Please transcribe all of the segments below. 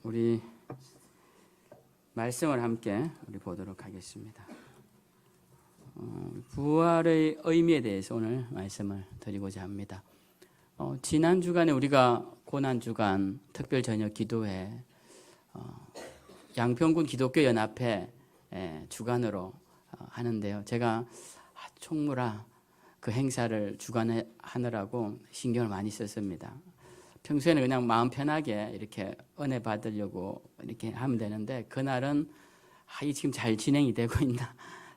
우리 말씀을 함께 보도록 하겠습니다. 부활의 의미에 대해서 오늘 말씀을 드리고자 합니다. 지난 주간에 우리가 고난주간 특별 저녁 기도회 양평군 기독교연합회 주관으로 하는데요. 제가 총무라 그 행사를 주관하느라고 신경을 많이 썼습니다. 평소에는 그냥 마음 편하게 이렇게 은혜 받으려고 이렇게 하면 되는데, 그날은 이게 지금 잘 진행이 되고 있나,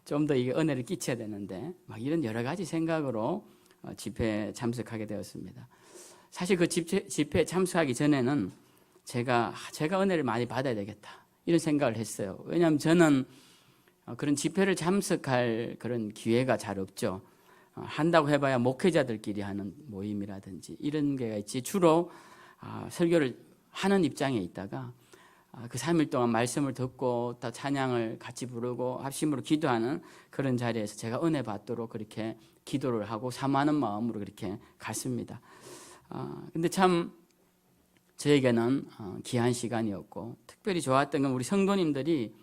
좀 더 이게 은혜를 끼쳐야 되는데, 막 이런 여러 가지 생각으로 집회에 참석하게 되었습니다. 사실 그 집회에 참석하기 전에는 제가 은혜를 많이 받아야 되겠다, 이런 생각을 했어요. 왜냐하면 저는 그런 집회를 참석할 그런 기회가 잘 없죠. 한다고 해봐야 목회자들끼리 하는 모임이라든지 이런 게가 있지, 주로 설교를 하는 입장에 있다가 그 3일 동안 말씀을 듣고 또 찬양을 같이 부르고 합심으로 기도하는 그런 자리에서 제가 은혜 받도록 그렇게 기도를 하고 사모하는 마음으로 그렇게 갔습니다. 근데 참 저에게는 귀한 시간이었고, 특별히 좋았던 건 우리 성도님들이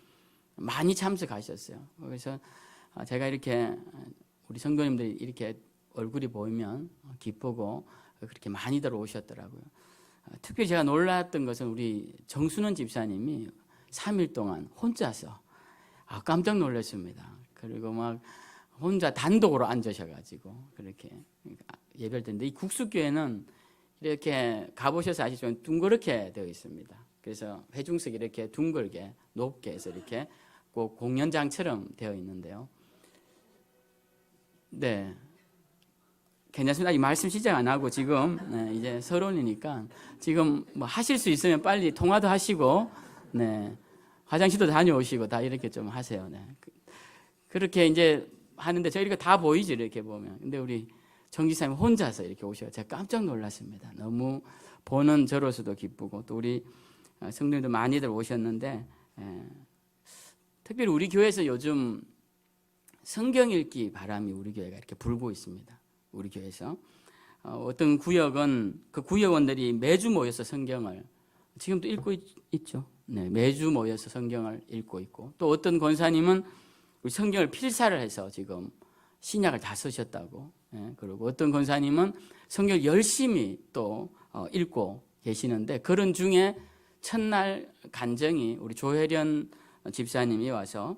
많이 참석하셨어요. 그래서 제가 이렇게 우리 성도님들이 이렇게 얼굴이 보이면 기쁘고 그렇게 많이들 오셨더라고요. 특별히 제가 놀랐던 것은 우리 정순원 집사님이 3일 동안 혼자서 깜짝 놀랐습니다. 그리고 막 혼자 단독으로 앉으셔가지고 그렇게 예배를 드는데, 이 국수교회는 이렇게 가보셔서 아시지만 둥그렇게 되어 있습니다. 그래서 회중석이 이렇게 둥글게 높게 해서 이렇게 꼭 공연장처럼 되어 있는데요. 네, 괜찮습니다. 이 말씀 시작 안 하고 지금 이제 서론이니까 지금 뭐 하실 수 있으면 빨리 통화도 하시고, 화장실도 다녀오시고 다 이렇게 좀 하세요. 그렇게 이제 하는데 저희가 다 보이죠, 이렇게 보면. 근데 우리 정 기사님 혼자서 이렇게 오셔서 제가 깜짝 놀랐습니다. 너무 보는 저로서도 기쁘고, 또 우리 성도님들 많이들 오셨는데, 특별히 우리 교회에서 요즘 성경 읽기 바람이 우리 교회가 이렇게 불고 있습니다. 우리 교회에서 어떤 구역은 그 구역원들이 매주 모여서 성경을 지금도 읽고 있죠. 매주 모여서 성경을 읽고 있고, 또 어떤 권사님은 우리 성경을 필사를 해서 지금 신약을 다 쓰셨다고. 그리고 어떤 권사님은 성경을 열심히 또 읽고 계시는데, 그런 중에 첫날 간증이 우리 조혜련 집사님이 와서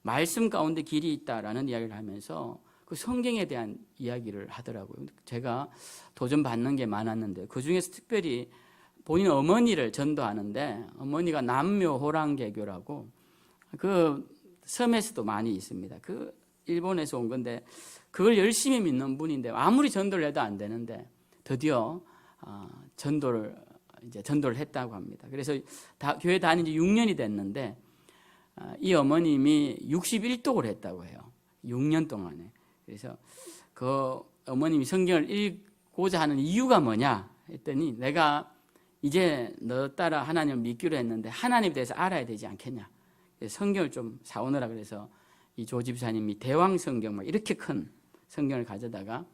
말씀 가운데 길이 있다라는 이야기를 하면서 그 성경에 대한 이야기를 하더라고요. 제가 도전받는 게 많았는데, 그 중에서 특별히 본인 어머니를 전도하는데, 어머니가 남묘호랑개교라고 그 섬에서도 많이 있습니다. 그 일본에서 온 건데 그걸 열심히 믿는 분인데 아무리 전도를 해도 안 되는데 드디어 전도를 했다고 합니다. 그래서 교회 다닌 지 6년이 됐는데 이 어머님이 61독을 했다고 해요. 6년 동안에. 그래서 그 어머님이 성경을 읽고자 하는 이유가 뭐냐 했더니, 내가 이제 너 따라 하나님을 믿기로 했는데 하나님에 대해서 알아야 되지 않겠냐. 성경을 좀 사오느라 그래서 이 조 집사님이 대왕 성경 막 이렇게 큰 성경을 가져다가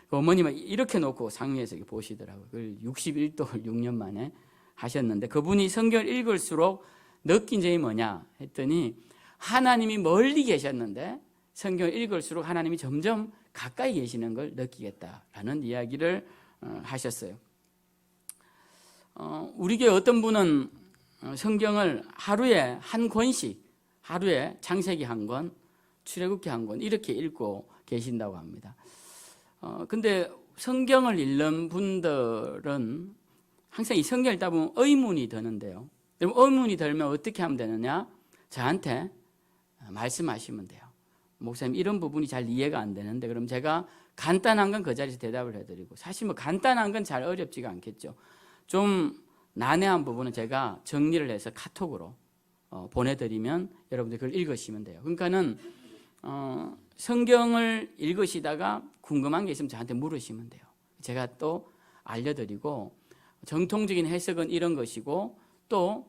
그 어머님은 이렇게 놓고 상위에서 보시더라고요. 그걸 61독을 6년 만에 하셨는데, 그분이 성경을 읽을수록 느낀 점이 뭐냐 했더니, 하나님이 멀리 계셨는데 성경을 읽을수록 하나님이 점점 가까이 계시는 걸 느끼겠다라는 이야기를 하셨어요. 우리 교회 어떤 분은 성경을 하루에 한 권씩, 하루에 창세기 한 권, 출애굽기 한 권 이렇게 읽고 계신다고 합니다. 근데 성경을 읽는 분들은 항상 이 성경을 읽다 보면 의문이 드는데요. 의문이 들면 어떻게 하면 되느냐? 저한테 말씀하시면 돼요. 목사님, 이런 부분이 잘 이해가 안 되는데, 그럼 제가 간단한 건 그 자리에서 대답을 해드리고, 사실 뭐 간단한 건 잘 어렵지가 않겠죠. 좀 난해한 부분은 제가 정리를 해서 카톡으로 보내드리면 여러분들 그걸 읽으시면 돼요. 그러니까는 성경을 읽으시다가 궁금한 게 있으면 저한테 물으시면 돼요. 제가 또 알려드리고, 정통적인 해석은 이런 것이고 또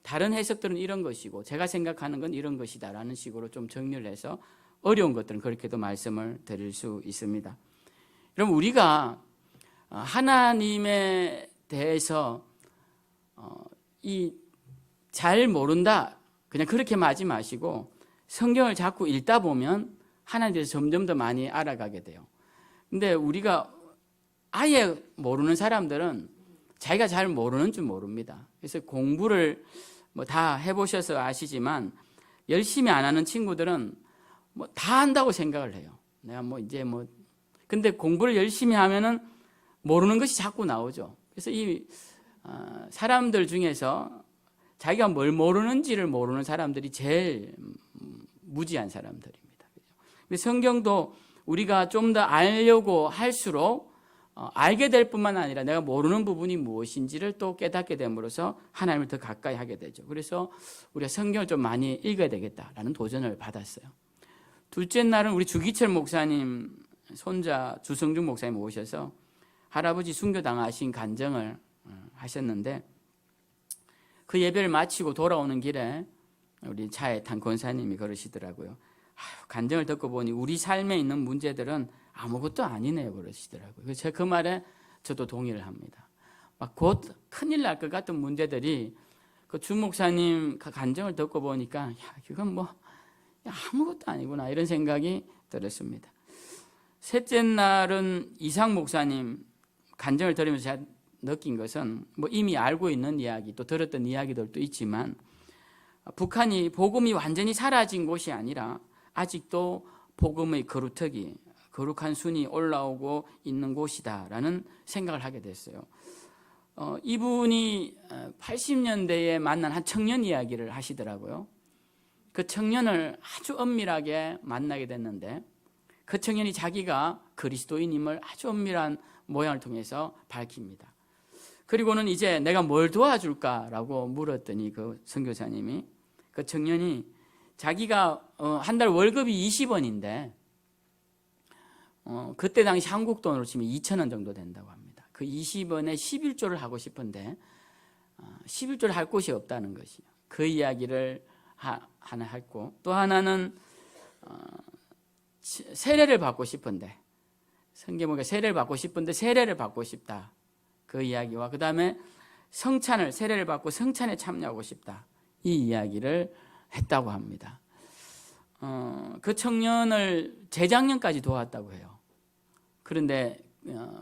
다른 해석들은 이런 것이고 제가 생각하는 건 이런 것이다라는 식으로 좀 정리를 해서 어려운 것들은 그렇게도 말씀을 드릴 수 있습니다. 여러분, 우리가 하나님에 대해서 이 잘 모른다 그냥 그렇게 하지 마시고 성경을 자꾸 읽다 보면 하나님에 대해서 점점 더 많이 알아가게 돼요. 근데 우리가 아예 모르는 사람들은 자기가 잘 모르는 줄 모릅니다. 그래서 공부를 뭐 다 해보셔서 아시지만 열심히 안 하는 친구들은 뭐 다 한다고 생각을 해요. 내가 뭐 이제 뭐 근데 공부를 열심히 하면은 모르는 것이 자꾸 나오죠. 그래서 이 사람들 중에서 자기가 뭘 모르는지를 모르는 사람들이 제일 무지한 사람들입니다. 성경도 우리가 좀 더 알려고 할수록 알게 될 뿐만 아니라 내가 모르는 부분이 무엇인지를 또 깨닫게 됨으로써 하나님을 더 가까이 하게 되죠. 그래서 우리가 성경을 좀 많이 읽어야 되겠다라는 도전을 받았어요. 둘째 날은 우리 주기철 목사님 손자 주성중 목사님 오셔서 할아버지 순교당하신 간증을 하셨는데 그 예배를 마치고 돌아오는 길에 우리 차에 탄 권사님이 그러시더라고요. 간증을 듣고 보니 우리 삶에 있는 문제들은 아무것도 아니네요 그러시더라고요. 그래서 제가 그 말에 저도 동의를 합니다. 막 곧 큰일 날 것 같은 문제들이 그 주 목사님 그 간증을 듣고 보니까 이건 뭐 아무것도 아니구나 이런 생각이 들었습니다. 셋째 날은 이상 목사님 간증을 들으면서 제가 느낀 것은 뭐 이미 알고 있는 이야기 또 들었던 이야기들도 있지만 북한이 복음이 완전히 사라진 곳이 아니라 아직도 복음의 거루터기 거룩한 순이 올라오고 있는 곳이다라는 생각을 하게 됐어요. 이분이 80년대에 만난 한 청년 이야기를 하시더라고요. 그 청년을 아주 엄밀하게 만나게 됐는데 그 청년이 자기가 그리스도인임을 아주 엄밀한 모양을 통해서 밝힙니다. 그리고는 이제 내가 뭘 도와줄까라고 물었더니 그 선교사님이 그 청년이 자기가 한 달 월급이 20원인데 그때 당시 한국 돈으로 치면 2,000원 정도 된다고 합니다. 그 20원에 11조를 하고 싶은데 11조를 할 곳이 없다는 것이요. 그 이야기를 하나 했고 또 하나는 세례를 받고 싶은데 성경에 세례를 받고 싶은데 세례를 받고 싶다. 그 이야기와 그 다음에 세례를 받고 성찬에 참여하고 싶다. 이 이야기를 했다고 합니다. 그 청년을 재작년까지 도왔다고 해요. 그런데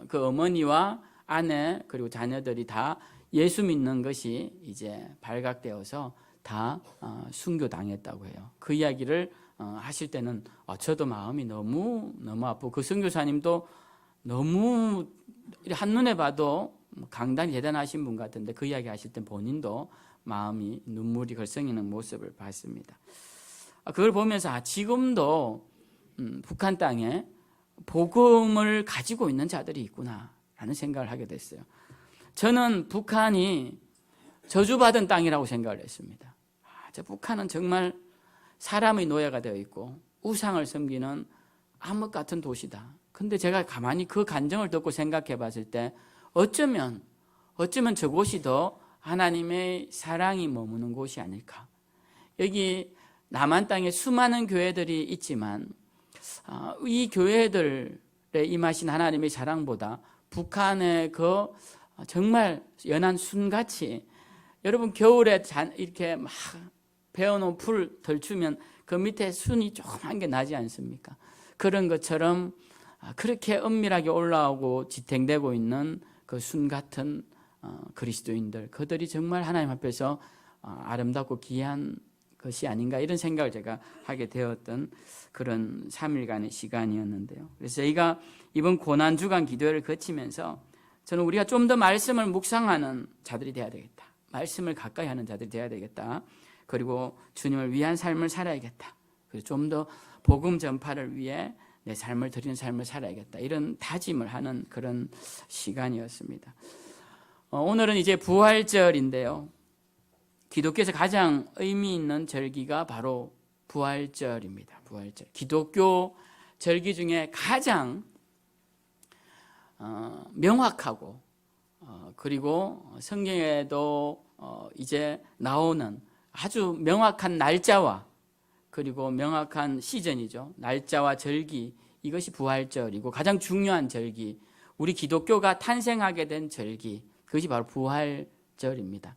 그 어머니와 아내 그리고 자녀들이 다 예수 믿는 것이 이제 발각되어서 다 순교당했다고 해요. 그 이야기를 하실 때는 저도 마음이 너무 아프고 그 선교사님도 너무 한눈에 봐도 강단이 대단하신 분 같은데 그 이야기 하실 때 본인도 마음이 눈물이 걸성이는 모습을 봤습니다. 그걸 보면서 지금도 북한 땅에 복음을 가지고 있는 자들이 있구나라는 생각을 하게 됐어요. 저는 북한이 저주받은 땅이라고 생각을 했습니다. 저 북한은 정말 사람의 노예가 되어 있고 우상을 섬기는 암흑 같은 도시다. 근데 제가 가만히 그 간증을 듣고 생각해 봤을 때 어쩌면 저곳이 더 하나님의 사랑이 머무는 곳이 아닐까. 여기 남한 땅에 수많은 교회들이 있지만 이 교회들에 임하신 하나님의 사랑보다 북한의 그 정말 연한 순같이 여러분 겨울에 이렇게 막 베어놓은 풀 덜추면 그 밑에 순이 조그만 게 나지 않습니까? 그런 것처럼 그렇게 은밀하게 올라오고 지탱되고 있는 그 순 같은 그리스도인들, 그들이 정말 하나님 앞에서 아름답고 귀한 것이 아닌가 이런 생각을 제가 하게 되었던 그런 3일간의 시간이었는데요. 그래서 저희가 이번 고난주간 기도회를 거치면서 저는 우리가 좀 더 말씀을 묵상하는 자들이 되어야 되겠다. 말씀을 가까이 하는 자들이 되어야 되겠다. 그리고 주님을 위한 삶을 살아야겠다. 그리고 좀 더 복음 전파를 위해 내 삶을 드리는 삶을 살아야겠다. 이런 다짐을 하는 그런 시간이었습니다. 오늘은 이제 부활절인데요. 기독교에서 가장 의미 있는 절기가 바로 부활절입니다. 부활절. 기독교 절기 중에 가장 명확하고 그리고 성경에도 이제 나오는 아주 명확한 날짜와 그리고 명확한 시즌이죠. 날짜와 절기, 이것이 부활절이고 가장 중요한 절기, 우리 기독교가 탄생하게 된 절기, 그것이 바로 부활절입니다.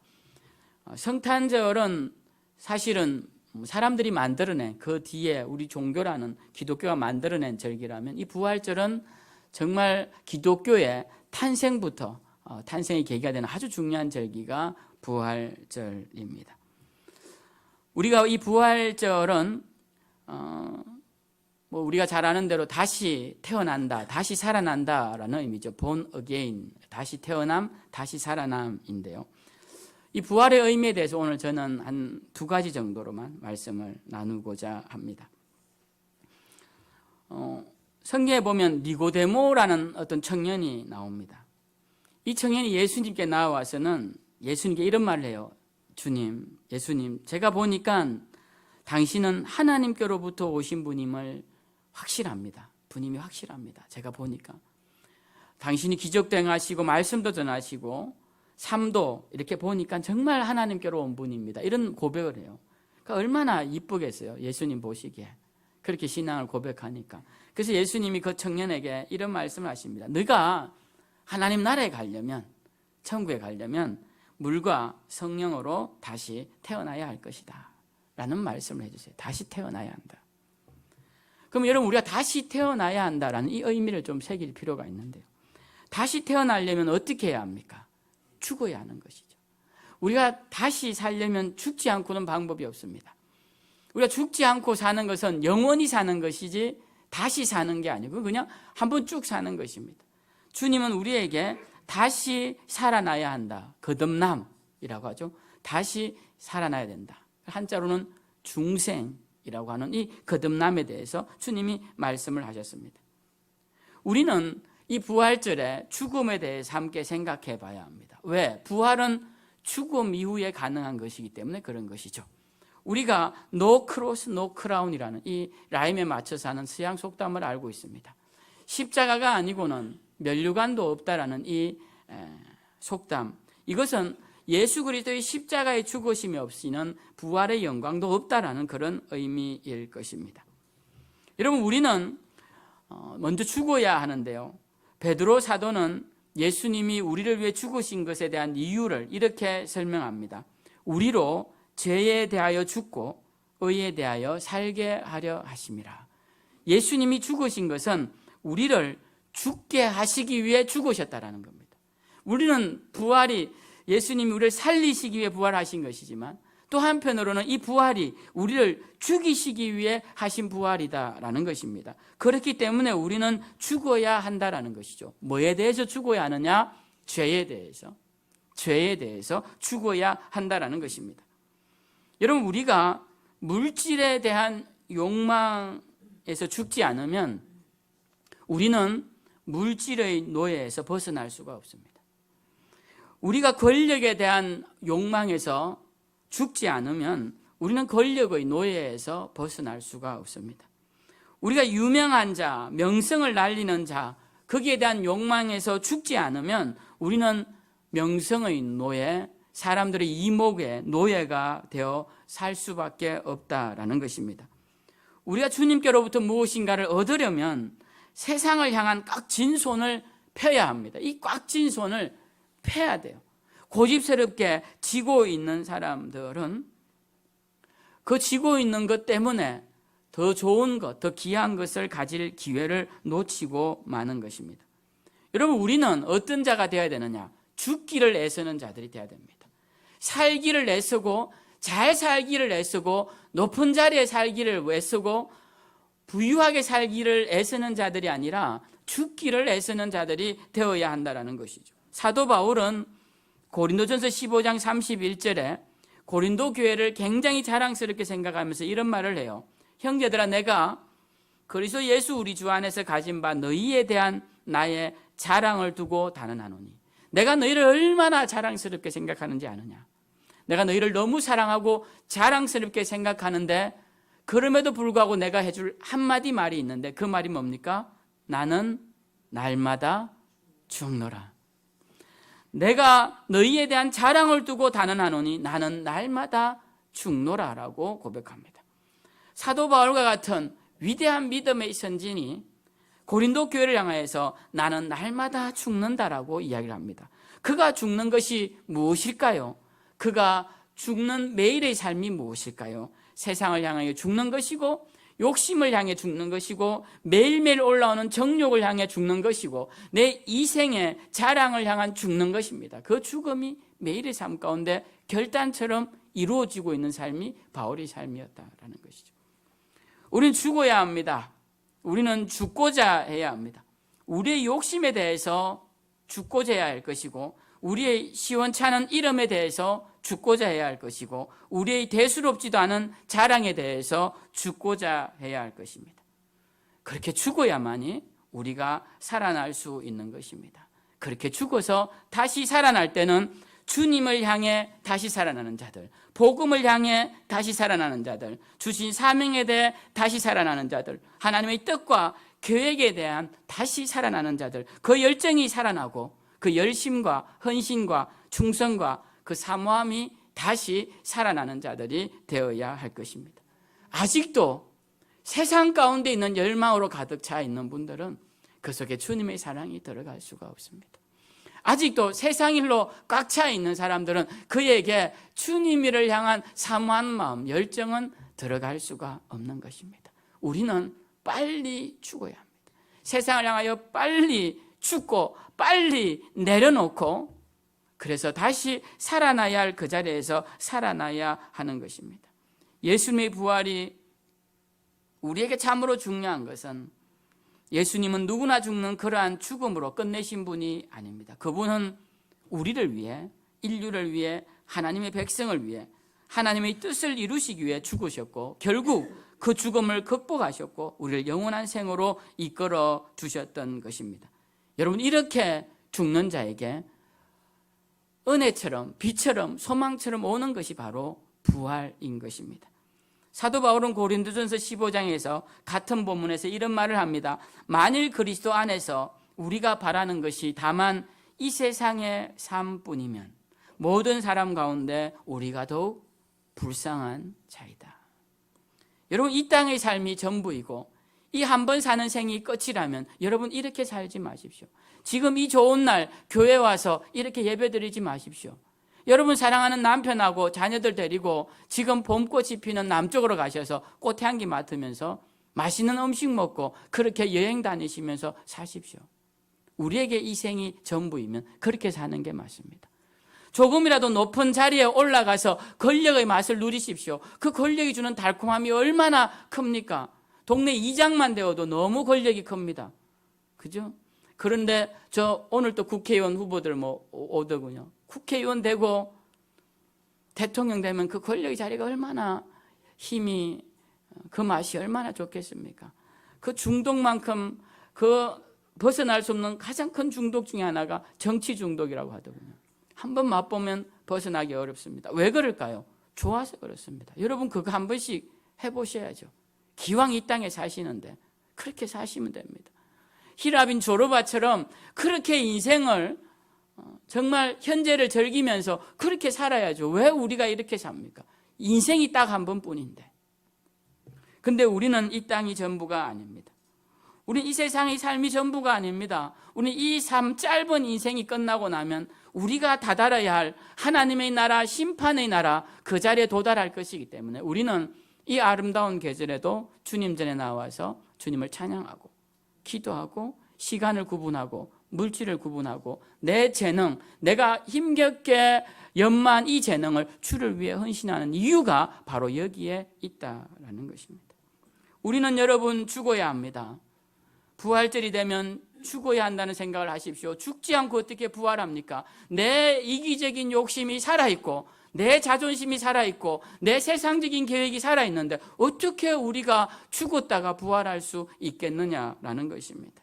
성탄절은 사실은 사람들이 만들어낸, 그 뒤에 우리 종교라는 기독교가 만들어낸 절기라면, 이 부활절은 정말 기독교의 탄생부터 탄생의 계기가 되는 아주 중요한 절기가 부활절입니다. 우리가 이 부활절은 우리가 잘 아는 대로 다시 태어난다, 다시 살아난다라는 의미죠. born again, 다시 태어남, 다시 살아남인데요. 이 부활의 의미에 대해서 오늘 저는 한 2가지 정도로만 말씀을 나누고자 합니다. 성경에 보면 니고데모라는 어떤 청년이 나옵니다. 이 청년이 예수님께 나와서는 예수님께 이런 말을 해요. 주님, 예수님, 제가 보니까 당신은 하나님께로부터 오신 분임을 확실합니다. 분임이 확실합니다. 제가 보니까 당신이 기적도 행하시고 말씀도 전하시고 삶도 이렇게 보니까 정말 하나님께로 온 분입니다. 이런 고백을 해요. 그러니까 얼마나 이쁘겠어요. 예수님 보시기에 그렇게 신앙을 고백하니까. 그래서 예수님이 그 청년에게 이런 말씀을 하십니다. 네가 하나님 나라에 가려면, 천국에 가려면 물과 성령으로 다시 태어나야 할 것이다 라는 말씀을 해주세요. 다시 태어나야 한다. 그럼 여러분, 우리가 다시 태어나야 한다라는 이 의미를 좀 새길 필요가 있는데요. 다시 태어나려면 어떻게 해야 합니까? 죽어야 하는 것이죠. 우리가 다시 살려면 죽지 않고는 방법이 없습니다. 우리가 죽지 않고 사는 것은 영원히 사는 것이지 다시 사는 게 아니고 그냥 한번 쭉 사는 것입니다. 주님은 우리에게 다시 살아나야 한다. 거듭남이라고 하죠. 다시 살아나야 된다. 한자로는 중생이라고 하는 이 거듭남에 대해서 주님이 말씀을 하셨습니다. 우리는 이 부활절에 죽음에 대해서 함께 생각해 봐야 합니다. 왜? 부활은 죽음 이후에 가능한 것이기 때문에 그런 것이죠. 우리가 no cross, no crown이라는 이 라임에 맞춰서 하는 서양 속담을 알고 있습니다. 십자가가 아니고는 면류관도 없다라는 이 속담, 이것은 예수 그리스도의 십자가의 죽으심이 없이는 부활의 영광도 없다라는 그런 의미일 것입니다. 여러분, 우리는 먼저 죽어야 하는데요. 베드로 사도는 예수님이 우리를 위해 죽으신 것에 대한 이유를 이렇게 설명합니다. 우리로 죄에 대하여 죽고 의에 대하여 살게 하려 하심이라. 예수님이 죽으신 것은 우리를 죽게 하시기 위해 죽으셨다라는 겁니다. 우리는 부활이 예수님이 우리를 살리시기 위해 부활하신 것이지만 또 한편으로는 이 부활이 우리를 죽이시기 위해 하신 부활이다라는 것입니다. 그렇기 때문에 우리는 죽어야 한다라는 것이죠. 뭐에 대해서 죽어야 하느냐? 죄에 대해서 죽어야 한다라는 것입니다. 여러분, 우리가 물질에 대한 욕망에서 죽지 않으면 우리는 물질의 노예에서 벗어날 수가 없습니다. 우리가 권력에 대한 욕망에서 죽지 않으면 우리는 권력의 노예에서 벗어날 수가 없습니다. 우리가 유명한 자, 명성을 날리는 자, 거기에 대한 욕망에서 죽지 않으면 우리는 명성의 노예, 사람들의 이목의 노예가 되어 살 수밖에 없다라는 것입니다. 우리가 주님께로부터 무엇인가를 얻으려면 세상을 향한 꽉 쥔 손을 펴야 합니다. 이 꽉 쥔 손을 펴야 돼요. 고집스럽게 쥐고 있는 사람들은 그 쥐고 있는 것 때문에 더 좋은 것, 더 귀한 것을 가질 기회를 놓치고 마는 것입니다. 여러분, 우리는 어떤 자가 되어야 되느냐? 죽기를 애쓰는 자들이 되어야 됩니다. 살기를 애쓰고, 잘 살기를 애쓰고, 높은 자리에 살기를 애쓰고, 부유하게 살기를 애쓰는 자들이 아니라 죽기를 애쓰는 자들이 되어야 한다는 것이죠. 사도 바울은 고린도전서 15장 31절에 고린도 교회를 굉장히 자랑스럽게 생각하면서 이런 말을 해요. 형제들아, 내가 그리스도 예수 우리 주 안에서 가진 바 너희에 대한 나의 자랑을 두고 단언하노니, 내가 너희를 얼마나 자랑스럽게 생각하는지 아느냐? 내가 너희를 너무 사랑하고 자랑스럽게 생각하는데 그럼에도 불구하고 내가 해줄 한마디 말이 있는데 그 말이 뭡니까? 나는 날마다 죽노라. 내가 너희에 대한 자랑을 두고 단언하노니 나는 날마다 죽노라라고 고백합니다. 사도 바울과 같은 위대한 믿음의 선진이 고린도 교회를 향하여서 나는 날마다 죽는다라고 이야기를 합니다. 그가 죽는 것이 무엇일까요? 그가 죽는 매일의 삶이 무엇일까요? 세상을 향하여 죽는 것이고, 욕심을 향해 죽는 것이고, 매일매일 올라오는 정욕을 향해 죽는 것이고, 내 이생의 자랑을 향한 죽는 것입니다. 그 죽음이 매일의 삶 가운데 결단처럼 이루어지고 있는 삶이 바울의 삶이었다라는 것이죠. 우리는 죽어야 합니다. 우리는 죽고자 해야 합니다. 우리의 욕심에 대해서 죽고자 해야 할 것이고, 우리의 시원찮은 이름에 대해서 죽고자 해야 할 것이고, 우리의 대수롭지도 않은 자랑에 대해서 죽고자 해야 할 것입니다. 그렇게 죽어야만이 우리가 살아날 수 있는 것입니다. 그렇게 죽어서 다시 살아날 때는 주님을 향해 다시 살아나는 자들, 복음을 향해 다시 살아나는 자들, 주신 사명에 대해 다시 살아나는 자들, 하나님의 뜻과 계획에 대한 다시 살아나는 자들, 그 열정이 살아나고 그 열심과 헌신과 충성과 그 사모함이 다시 살아나는 자들이 되어야 할 것입니다. 아직도 세상 가운데 있는 열망으로 가득 차 있는 분들은 그 속에 주님의 사랑이 들어갈 수가 없습니다. 아직도 세상 일로 꽉 차 있는 사람들은 그에게 주님을 향한 사모한 마음, 열정은 들어갈 수가 없는 것입니다. 우리는 빨리 죽어야 합니다. 세상을 향하여 빨리 죽고 빨리 내려놓고, 그래서 다시 살아나야 할 그 자리에서 살아나야 하는 것입니다. 예수님의 부활이 우리에게 참으로 중요한 것은, 예수님은 누구나 죽는 그러한 죽음으로 끝내신 분이 아닙니다. 그분은 우리를 위해, 인류를 위해, 하나님의 백성을 위해, 하나님의 뜻을 이루시기 위해 죽으셨고, 결국 그 죽음을 극복하셨고 우리를 영원한 생으로 이끌어 주셨던 것입니다. 여러분, 이렇게 죽는 자에게 은혜처럼, 빛처럼, 소망처럼 오는 것이 바로 부활인 것입니다. 사도 바울은 고린도전서 15장에서 같은 본문에서 이런 말을 합니다. 만일 그리스도 안에서 우리가 바라는 것이 다만 이 세상의 삶뿐이면 모든 사람 가운데 우리가 더욱 불쌍한 자이다. 여러분, 이 땅의 삶이 전부이고 이 한 번 사는 생이 끝이라면 여러분 이렇게 살지 마십시오. 지금 이 좋은 날 교회 와서 이렇게 예배드리지 마십시오. 여러분 사랑하는 남편하고 자녀들 데리고 지금 봄꽃이 피는 남쪽으로 가셔서 꽃향기 맡으면서 맛있는 음식 먹고 그렇게 여행 다니시면서 사십시오. 우리에게 이 생이 전부이면 그렇게 사는 게 맞습니다. 조금이라도 높은 자리에 올라가서 권력의 맛을 누리십시오. 그 권력이 주는 달콤함이 얼마나 큽니까? 동네 이장만 되어도 너무 권력이 큽니다. 그죠? 그런데 저 오늘 또 국회의원 후보들 오더군요. 국회의원 되고 대통령 되면 그 권력의 자리가 얼마나 힘이, 그 맛이 얼마나 좋겠습니까? 그 중독만큼 그 벗어날 수 없는 가장 큰 중독 중에 하나가 정치 중독이라고 하더군요. 한번 맛보면 벗어나기 어렵습니다. 왜 그럴까요? 좋아서 그렇습니다. 여러분 그거 한 번씩 해보셔야죠. 기왕 이 땅에 사시는데 그렇게 사시면 됩니다. 히라빈 조르바처럼 그렇게 인생을 정말 현재를 즐기면서 그렇게 살아야죠. 왜 우리가 이렇게 삽니까? 인생이 딱 한 번뿐인데. 근데 우리는 이 땅이 전부가 아닙니다. 우리는 이 세상의 삶이 전부가 아닙니다. 우리는 이 삶 짧은 인생이 끝나고 나면 우리가 다다라야 할 하나님의 나라, 심판의 나라, 그 자리에 도달할 것이기 때문에 우리는 이 아름다운 계절에도 주님 전에 나와서 주님을 찬양하고 기도하고 시간을 구분하고 물질을 구분하고 내 재능, 내가 힘겹게 연마한 이 재능을 주를 위해 헌신하는 이유가 바로 여기에 있다라는 것입니다. 우리는 여러분 죽어야 합니다. 부활절이 되면 죽어야 한다는 생각을 하십시오. 죽지 않고 어떻게 부활합니까? 내 이기적인 욕심이 살아있고 내 자존심이 살아있고 내 세상적인 계획이 살아있는데 어떻게 우리가 죽었다가 부활할 수 있겠느냐라는 것입니다.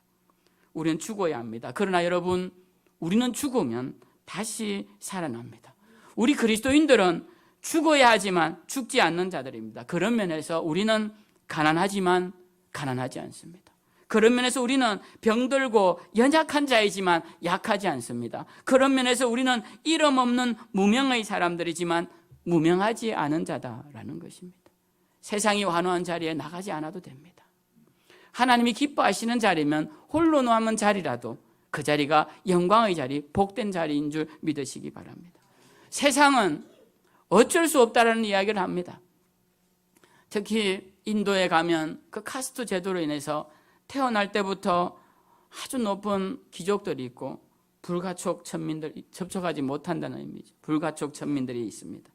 우리는 죽어야 합니다. 그러나 여러분, 우리는 죽으면 다시 살아납니다. 우리 그리스도인들은 죽어야 하지만 죽지 않는 자들입니다. 그런 면에서 우리는 가난하지만 가난하지 않습니다. 그런 면에서 우리는 병들고 연약한 자이지만 약하지 않습니다. 그런 면에서 우리는 이름 없는 무명의 사람들이지만 무명하지 않은 자다라는 것입니다. 세상이 환호한 자리에 나가지 않아도 됩니다. 하나님이 기뻐하시는 자리면 홀로 남은 자리라도 그 자리가 영광의 자리, 복된 자리인 줄 믿으시기 바랍니다. 세상은 어쩔 수 없다라는 이야기를 합니다. 특히 인도에 가면 그 카스트 제도로 인해서 태어날 때부터 아주 높은 귀족들이 있고 불가촉 천민들이 접촉하지 못한다는 의미죠. 불가촉 천민들이 있습니다.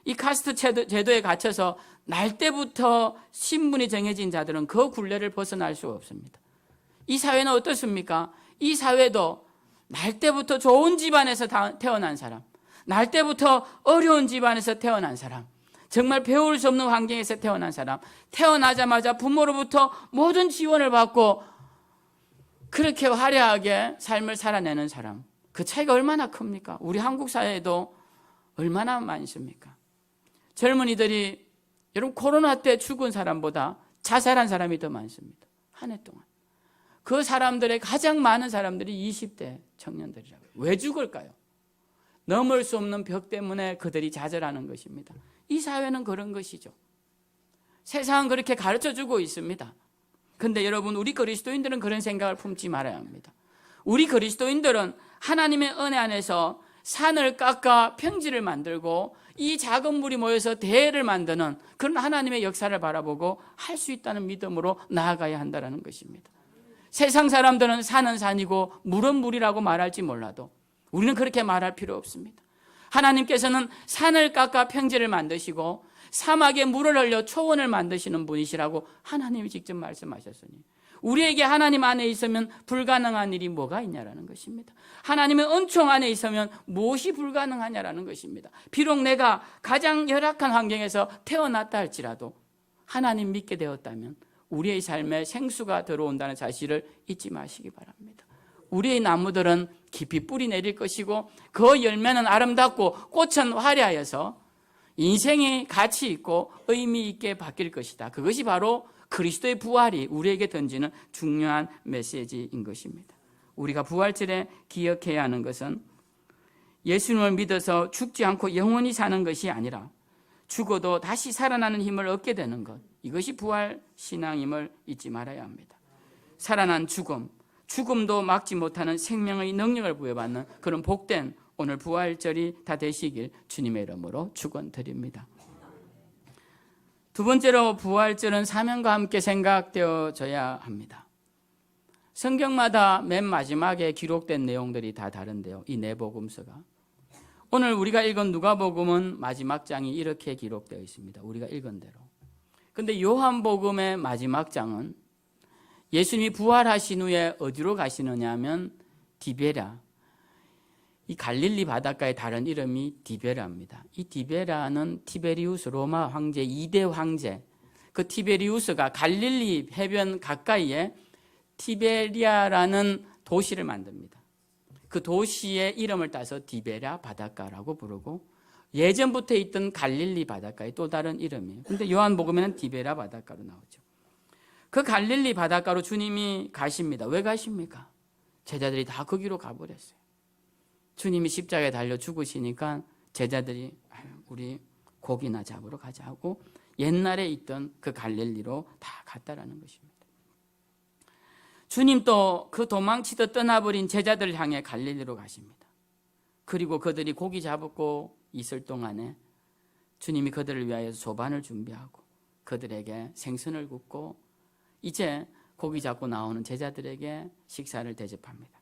이 카스트 제도에 갇혀서 날 때부터 신분이 정해진 자들은 그 굴레를 벗어날 수가 없습니다. 이 사회는 어떻습니까? 이 사회도 날 때부터 좋은 집안에서 태어난 사람, 날 때부터 어려운 집안에서 태어난 사람, 정말 배울 수 없는 환경에서 태어난 사람, 태어나자마자 부모로부터 모든 지원을 받고 그렇게 화려하게 삶을 살아내는 사람, 그 차이가 얼마나 큽니까? 우리 한국 사회에도 얼마나 많습니까? 젊은이들이 여러분 코로나 때 죽은 사람보다 자살한 사람이 더 많습니다. 한 해 동안. 그 사람들의 가장 많은 사람들이 20대 청년들이라고요. 왜 죽을까요? 넘을 수 없는 벽 때문에 그들이 좌절하는 것입니다. 이 사회는 그런 것이죠. 세상은 그렇게 가르쳐주고 있습니다. 그런데 여러분, 우리 그리스도인들은 그런 생각을 품지 말아야 합니다. 우리 그리스도인들은 하나님의 은혜 안에서 산을 깎아 평지를 만들고 이 작은 물이 모여서 대를 만드는 그런 하나님의 역사를 바라보고 할 수 있다는 믿음으로 나아가야 한다는 것입니다. 세상 사람들은 산은 산이고 물은 물이라고 말할지 몰라도 우리는 그렇게 말할 필요 없습니다. 하나님께서는 산을 깎아 평지를 만드시고 사막에 물을 흘려 초원을 만드시는 분이시라고 하나님이 직접 말씀하셨으니 우리에게 하나님 안에 있으면 불가능한 일이 뭐가 있냐라는 것입니다. 하나님의 은총 안에 있으면 무엇이 불가능하냐라는 것입니다. 비록 내가 가장 열악한 환경에서 태어났다 할지라도 하나님 믿게 되었다면 우리의 삶에 생수가 들어온다는 사실을 잊지 마시기 바랍니다. 우리의 나무들은 깊이 뿌리 내릴 것이고 그 열매는 아름답고 꽃은 화려하여서 인생의 가치 있고 의미 있게 바뀔 것이다. 그것이 바로 그리스도의 부활이 우리에게 던지는 중요한 메시지인 것입니다. 우리가 부활절에 기억해야 하는 것은 예수님을 믿어서 죽지 않고 영원히 사는 것이 아니라 죽어도 다시 살아나는 힘을 얻게 되는 것, 이것이 부활 신앙임을 잊지 말아야 합니다. 살아난 죽음, 죽음도 막지 못하는 생명의 능력을 부여받는 그런 복된 오늘 부활절이 다 되시길 주님의 이름으로 축원드립니다. 두 번째로 부활절은 사명과 함께 생각되어져야 합니다. 성경마다 맨 마지막에 기록된 내용들이 다 다른데요. 이 네 복음서가. 오늘 우리가 읽은 누가복음은 마지막 장이 이렇게 기록되어 있습니다. 우리가 읽은 대로. 그런데 요한복음의 마지막 장은 예수님이 부활하신 후에 어디로 가시느냐 하면 디베라, 이 갈릴리 바닷가의 다른 이름이 디베라입니다. 이 디베라는 티베리우스 로마 황제 2대 황제, 그 티베리우스가 갈릴리 해변 가까이에 티베리아라는 도시를 만듭니다. 그 도시의 이름을 따서 디베라 바닷가라고 부르고 예전부터 있던 갈릴리 바닷가의 또 다른 이름이에요. 그런데 요한복음에는 디베라 바닷가로 나오죠. 그 갈릴리 바닷가로 주님이 가십니다. 왜 가십니까? 제자들이 다 거기로 가버렸어요. 주님이 십자가에 달려 죽으시니까 제자들이 우리 고기나 잡으러 가자 하고 옛날에 있던 그 갈릴리로 다 갔다라는 것입니다. 주님도 그 도망치듯 떠나버린 제자들을 향해 갈릴리로 가십니다. 그리고 그들이 고기 잡고 있을 동안에 주님이 그들을 위하여 소반을 준비하고 그들에게 생선을 굽고 이제 고기 잡고 나오는 제자들에게 식사를 대접합니다.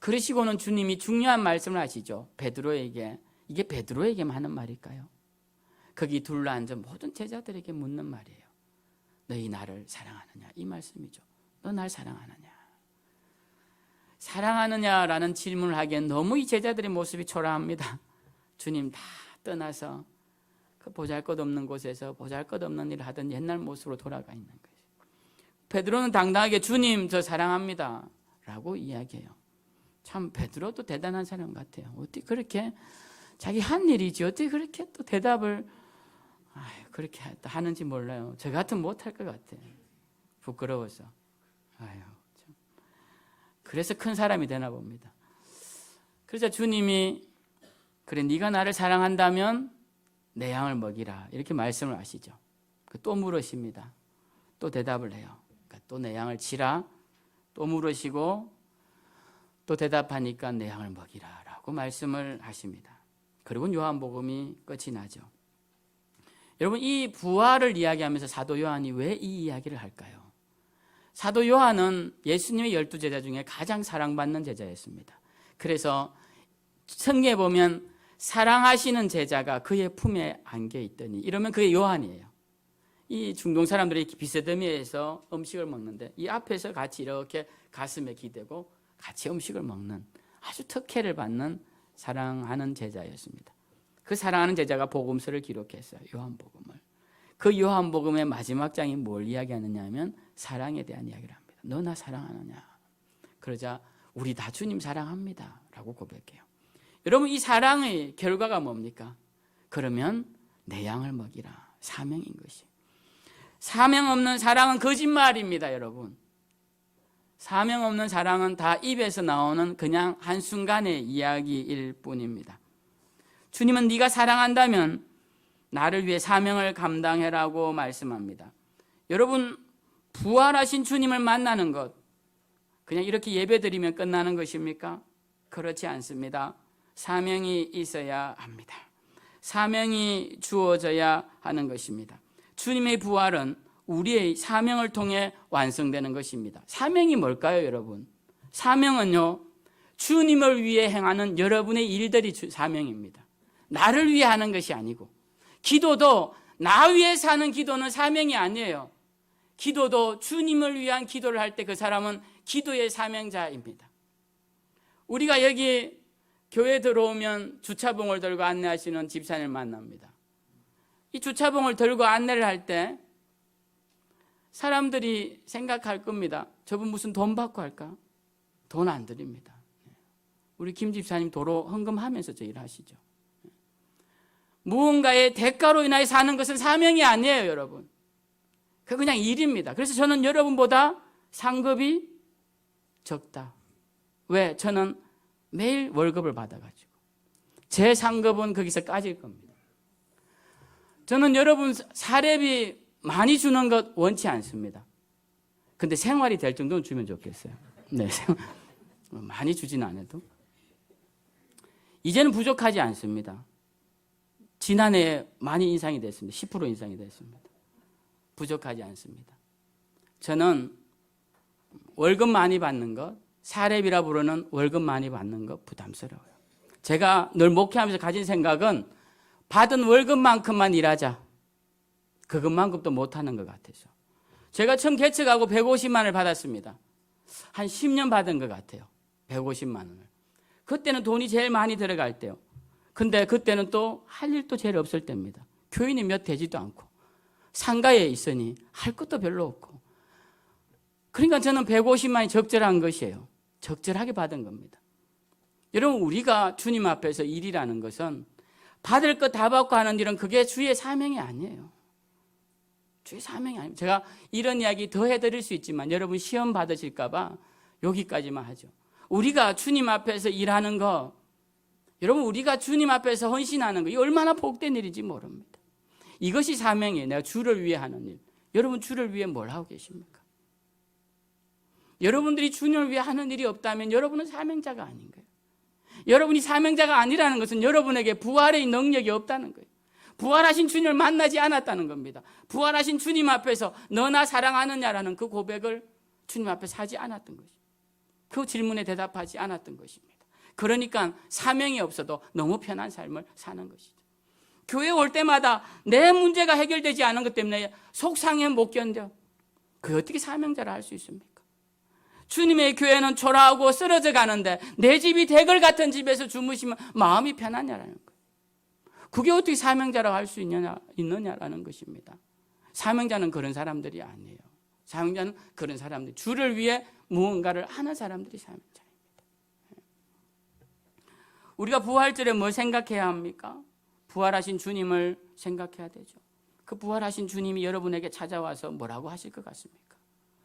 그러시고는 주님이 중요한 말씀을 하시죠. 베드로에게. 이게 베드로에게만 하는 말일까요? 거기 둘러앉은 모든 제자들에게 묻는 말이에요. 너희 나를 사랑하느냐? 이 말씀이죠. 너 날 사랑하느냐? 사랑하느냐라는 질문을 하기엔 너무 이 제자들의 모습이 초라합니다. 주님 다 떠나서 그 보잘것없는 곳에서 보잘것없는 일을 하던 옛날 모습으로 돌아가 있는 거예요. 베드로는 당당하게 주님 저 사랑합니다 라고 이야기해요. 참 베드로도 대단한 사람 같아요. 어떻게 그렇게 자기 한 일이지 어떻게 그렇게 또 대답을 그렇게 하는지 몰라요. 저 같으면 못할 것 같아요. 부끄러워서. 참. 그래서 큰 사람이 되나 봅니다. 그래서 주님이 그래 네가 나를 사랑한다면 내 양을 먹이라 이렇게 말씀을 하시죠. 또 물으십니다. 또 대답을 해요. 그러니까 또 내 양을 치라. 또 물으시고 또 대답하니까 내 양을 먹이라 라고 말씀을 하십니다. 그리고 요한복음이 끝이 나죠. 여러분, 이 부활을 이야기하면서 사도 요한이 왜 이 이야기를 할까요? 사도 요한은 예수님의 12제자 중에 가장 사랑받는 제자였습니다. 그래서 성경에 보면 사랑하시는 제자가 그의 품에 안겨 있더니, 이러면 그게 요한이에요. 이 중동 사람들이 비스더미에서 음식을 먹는데 이 앞에서 같이 이렇게 가슴에 기대고 같이 음식을 먹는 아주 특혜를 받는 사랑하는 제자였습니다. 그 사랑하는 제자가 복음서를 기록했어요. 요한복음을. 그 요한복음의 마지막 장이 뭘 이야기하느냐 하면 사랑에 대한 이야기를 합니다. 너 나 사랑하느냐? 그러자 우리 다 주님 사랑합니다 라고 고백해요. 여러분, 이 사랑의 결과가 뭡니까? 그러면 내 양을 먹이라. 사명인 것이. 사명 없는 사랑은 거짓말입니다, 여러분. 사명 없는 사랑은 다 입에서 나오는 그냥 한순간의 이야기일 뿐입니다. 주님은 네가 사랑한다면 나를 위해 사명을 감당해라고 말씀합니다. 여러분, 부활하신 주님을 만나는 것, 그냥 이렇게 예배드리면 끝나는 것입니까? 그렇지 않습니다. 사명이 있어야 합니다. 사명이 주어져야 하는 것입니다. 주님의 부활은 우리의 사명을 통해 완성되는 것입니다. 사명이 뭘까요, 여러분? 사명은요, 주님을 위해 행하는 여러분의 일들이 사명입니다. 나를 위해 하는 것이 아니고, 기도도 나 위해 사는 기도는 사명이 아니에요. 기도도 주님을 위한 기도를 할 때 그 사람은 기도의 사명자입니다. 우리가 여기 교회 들어오면 주차봉을 들고 안내하시는 집사님을 만납니다. 이 주차봉을 들고 안내를 할 때 사람들이 생각할 겁니다. 저분 무슨 돈 받고 할까? 돈 안 드립니다. 우리 김 집사님 도로 헌금하면서 저 일하시죠. 무언가의 대가로 인하여 사는 것은 사명이 아니에요, 여러분. 그건 그냥 일입니다. 그래서 저는 여러분보다 상급이 적다. 왜? 저는 매일 월급을 받아가지고 제 상급은 거기서 까질 겁니다. 저는 여러분 사례비 많이 주는 것 원치 않습니다. 근데 생활이 될 정도는 주면 좋겠어요. 네, 많이 주진 않아도. 이제는 부족하지 않습니다. 지난해에 많이 인상이 됐습니다. 10% 인상이 됐습니다. 부족하지 않습니다. 저는 월급 많이 받는 것, 사례비라 부르는 월급 많이 받는 것 부담스러워요. 제가 늘 목회하면서 가진 생각은 받은 월급만큼만 일하자. 그것만큼도 못하는 것 같아서. 제가 처음 개척하고 150만 원을 받았습니다. 한 10년 받은 것 같아요. 150만 원을. 그때는 돈이 제일 많이 들어갈 때요. 근데 그때는 또 할 일도 제일 없을 때입니다. 교인이 몇 되지도 않고 상가에 있으니 할 것도 별로 없고. 그러니까 저는 150만이 적절한 것이에요. 적절하게 받은 겁니다. 여러분, 우리가 주님 앞에서 일이라는 것은 받을 것 다 받고 하는 일은 그게 주의 사명이 아니에요. 주의 사명이 아닙니다. 제가 이런 이야기 더 해드릴 수 있지만 여러분 시험 받으실까 봐 여기까지만 하죠. 우리가 주님 앞에서 일하는 거, 여러분 우리가 주님 앞에서 헌신하는 거, 이 얼마나 복된 일인지 모릅니다. 이것이 사명이에요. 내가 주를 위해 하는 일. 여러분 주를 위해 뭘 하고 계십니까? 여러분들이 주님을 위해 하는 일이 없다면 여러분은 사명자가 아닌 거예요. 여러분이 사명자가 아니라는 것은 여러분에게 부활의 능력이 없다는 거예요. 부활하신 주님을 만나지 않았다는 겁니다. 부활하신 주님 앞에서 너나 사랑하느냐라는 그 고백을 주님 앞에서 하지 않았던 것이죠. 그 질문에 대답하지 않았던 것입니다. 그러니까 사명이 없어도 너무 편한 삶을 사는 것이죠. 교회 올 때마다 내 문제가 해결되지 않은 것 때문에 속상해 못 견뎌. 그게 어떻게 사명자라 할 수 있습니까? 주님의 교회는 초라하고 쓰러져 가는데 내 집이 대궐 같은 집에서 주무시면 마음이 편하냐라는 거예요. 그게 어떻게 사명자라고 할 수 있느냐라는 것입니다. 사명자는 그런 사람들이 아니에요. 사명자는 그런 사람들, 주를 위해 무언가를 하는 사람들이 사명자입니다. 우리가 부활절에 뭘 생각해야 합니까? 부활하신 주님을 생각해야 되죠. 그 부활하신 주님이 여러분에게 찾아와서 뭐라고 하실 것 같습니까?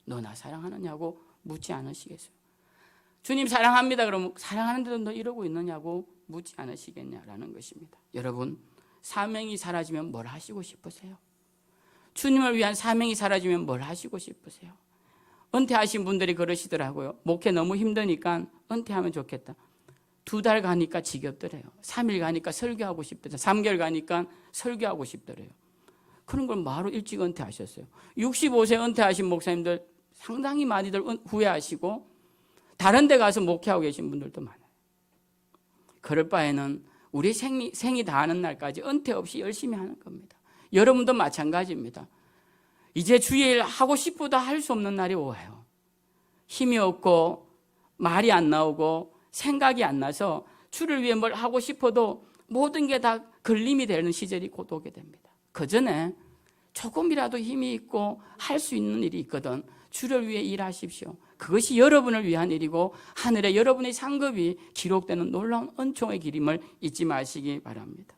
너 나 사랑하느냐고 묻지 않으시겠어요? 주님 사랑합니다. 그러면 사랑하는데도 너 이러고 있느냐고 묻지 않으시겠냐라는 것입니다. 여러분, 사명이 사라지면 뭘 하시고 싶으세요? 주님을 위한 사명이 사라지면 뭘 하시고 싶으세요? 은퇴하신 분들이 그러시더라고요. 목회 너무 힘드니까 은퇴하면 좋겠다. 2달 가니까 지겹더래요. 3일 가니까 설교하고 싶더래요. 3개월 가니까 설교하고 싶더래요. 그런 걸 바로 일찍 은퇴하셨어요. 65세 은퇴하신 목사님들 상당히 많이들 후회하시고 다른 데 가서 목회하고 계신 분들도 많아요. 그럴 바에는 우리 생이 다하는 날까지 은퇴 없이 열심히 하는 겁니다. 여러분도 마찬가지입니다. 이제 주일 하고 싶어도 할 수 없는 날이 와요. 힘이 없고 말이 안 나오고 생각이 안 나서 주를 위해 뭘 하고 싶어도 모든 게 다 걸림이 되는 시절이 곧 오게 됩니다. 그 전에 조금이라도 힘이 있고 할 수 있는 일이 있거든 주를 위해 일하십시오. 그것이 여러분을 위한 일이고 하늘에 여러분의 상급이 기록되는 놀라운 은총의 길임을 잊지 마시기 바랍니다.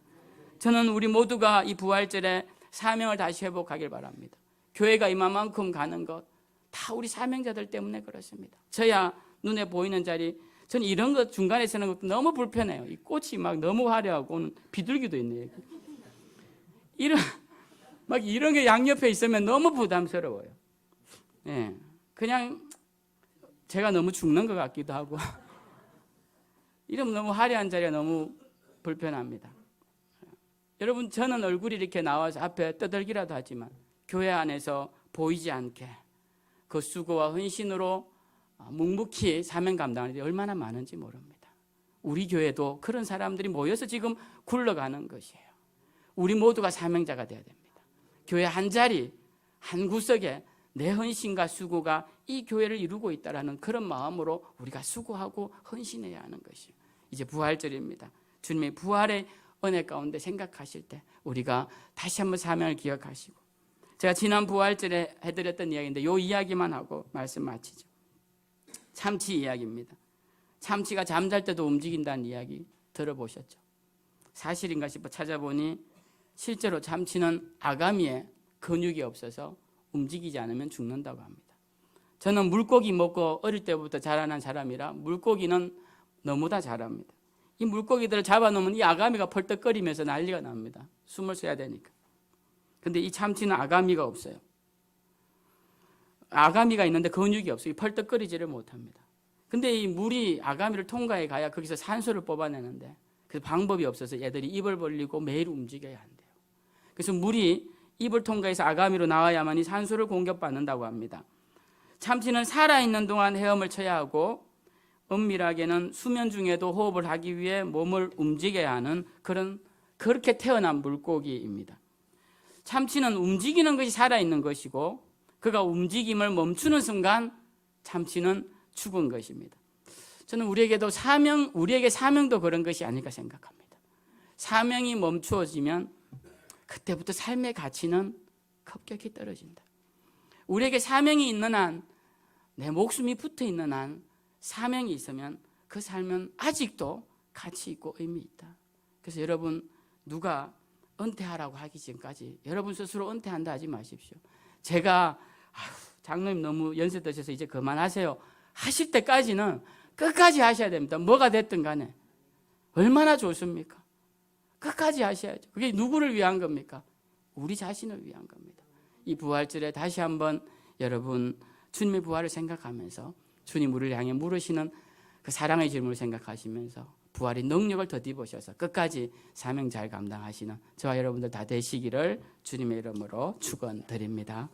저는 우리 모두가 이 부활절에 사명을 다시 회복하길 바랍니다. 교회가 이만큼 가는 것 다 우리 사명자들 때문에 그렇습니다. 저야 눈에 보이는 자리, 저는 이런 것 중간에 서는 것도 너무 불편해요. 이 꽃이 막 너무 화려하고 비둘기도 있네요. 이런 게 양옆에 있으면 너무 부담스러워요. 예, 그냥 제가 너무 죽는 것 같기도 하고 이러면 너무 화려한 자리가 너무 불편합니다. 여러분, 저는 얼굴이 이렇게 나와서 앞에 떠들기라도 하지만 교회 안에서 보이지 않게 그 수고와 헌신으로 묵묵히 사명 감당하는 데 얼마나 많은지 모릅니다. 우리 교회도 그런 사람들이 모여서 지금 굴러가는 것이에요. 우리 모두가 사명자가 되어야 됩니다. 교회 한 자리, 한 구석에 내 헌신과 수고가 이 교회를 이루고 있다는 그런 마음으로 우리가 수고하고 헌신해야 하는 것이에요. 이제 부활절입니다. 주님의 부활의 은혜 가운데 생각하실 때 우리가 다시 한번 사명을 기억하시고, 제가 지난 부활절에 해드렸던 이야기인데 이 이야기만 하고 말씀 마치죠. 참치 이야기입니다. 참치가 잠잘 때도 움직인다는 이야기 들어보셨죠? 사실인가 싶어 찾아보니 실제로 참치는 아가미에 근육이 없어서 움직이지 않으면 죽는다고 합니다. 저는 물고기 먹고 어릴 때부터 자라난 사람이라 물고기는 너무나 잘합니다. 이 물고기들을 잡아놓으면 이 아가미가 펄떡거리면서 난리가 납니다. 숨을 쉬어야 되니까. 근데 이 참치는 아가미가 없어요. 아가미가 있는데 근육이 없어요. 펄떡거리지를 못합니다. 근데 이 물이 아가미를 통과해 가야 거기서 산소를 뽑아내는데 그 방법이 없어서 얘들이 입을 벌리고 매일 움직여야 한대요. 그래서 물이 입을 통과해서 아가미로 나와야만이 산소를 공급받는다고 합니다. 참치는 살아있는 동안 헤엄을 쳐야 하고 엄밀하게는 수면 중에도 호흡을 하기 위해 몸을 움직여야 하는 그렇게 태어난 물고기입니다. 참치는 움직이는 것이 살아있는 것이고 그가 움직임을 멈추는 순간 참치는 죽은 것입니다. 저는 우리에게 사명도 그런 것이 아닐까 생각합니다. 사명이 멈추어지면 그때부터 삶의 가치는 급격히 떨어진다. 우리에게 사명이 있는 한, 내 목숨이 붙어 있는 한 사명이 있으면 그 삶은 아직도 가치 있고 의미 있다. 그래서 여러분, 누가 은퇴하라고 하기 전까지 여러분 스스로 은퇴한다 하지 마십시오. 제가 장로님 너무 연세 드셔서 이제 그만하세요 하실 때까지는 끝까지 하셔야 됩니다. 뭐가 됐든 간에. 얼마나 좋습니까? 끝까지 하셔야죠. 그게 누구를 위한 겁니까? 우리 자신을 위한 겁니다. 이 부활절에 다시 한번 여러분 주님의 부활을 생각하면서 주님 우리를 향해 물으시는 그 사랑의 질문을 생각하시면서 부활의 능력을 덧입으셔서 끝까지 사명 잘 감당하시는 저와 여러분들 다 되시기를 주님의 이름으로 축원드립니다.